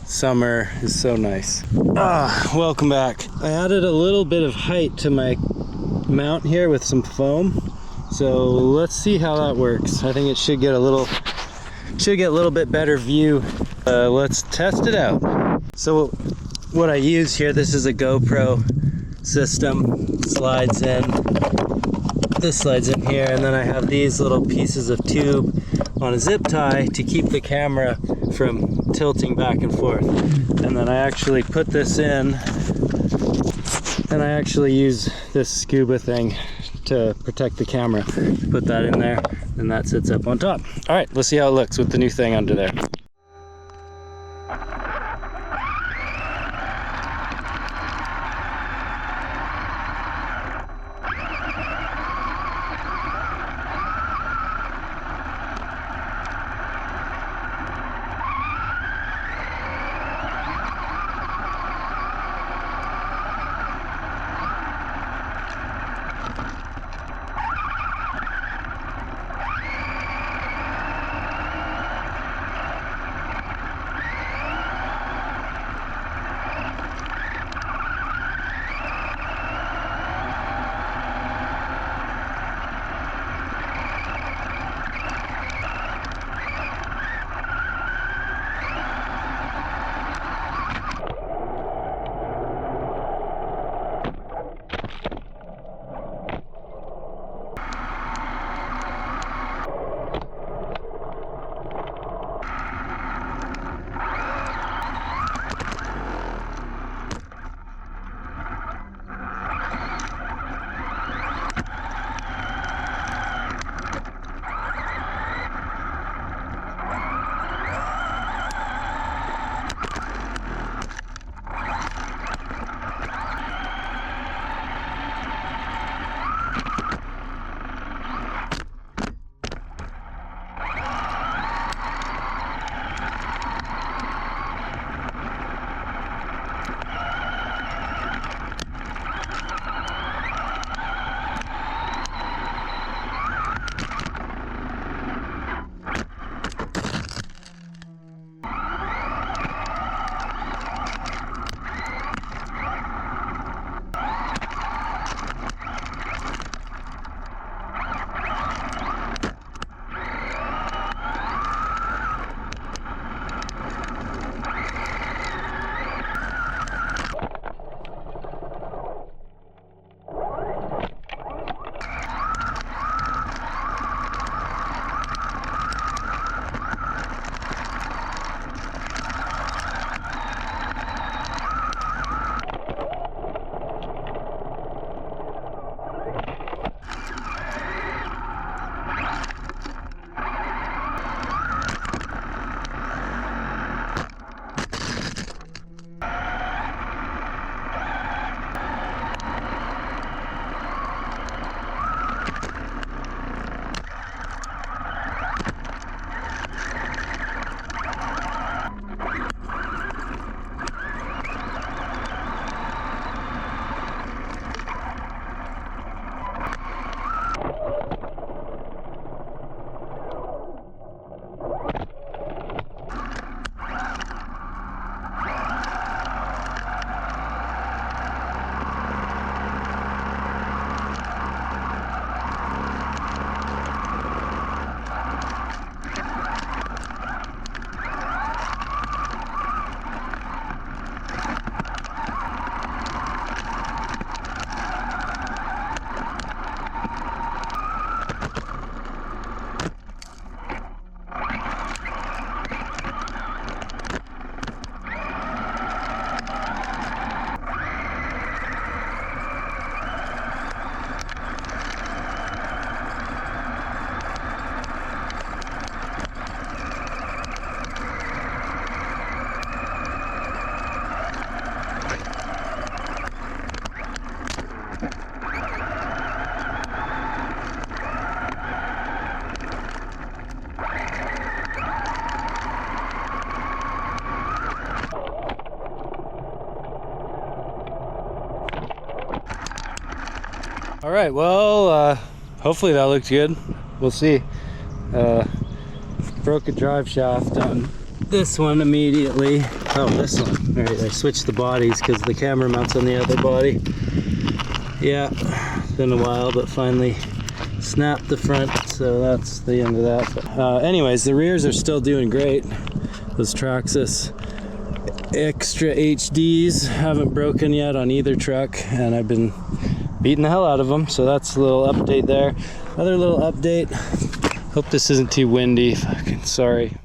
Summer is so nice. Welcome back. I added a little bit of height to my mount here with some foam. So let's see how that works. I think it should get a little bit better view. Let's test it out. So what I use here, this is a GoPro system. Slides in. This slides in here, and then I have these little pieces of tube on a zip tie to keep the camera from tilting back and forth. And then I actually put this in, and I actually use this scuba thing to protect the camera. Put that in there, and that sits up on top. All right, let's see how it looks with the new thing under there. All right, well, hopefully that looks good. We'll see. Broke a drive shaft on this one immediately. Oh, this one. All right, I switched the bodies because the camera mounts on the other body. Yeah, been a while, but finally snapped the front, so that's the end of that. But, anyways, the rears are still doing great. Those Traxxas XHDs haven't broken yet on either truck, and I've been beating the hell out of them, so that's a little update there. Other little update, hope this isn't too windy, fucking sorry.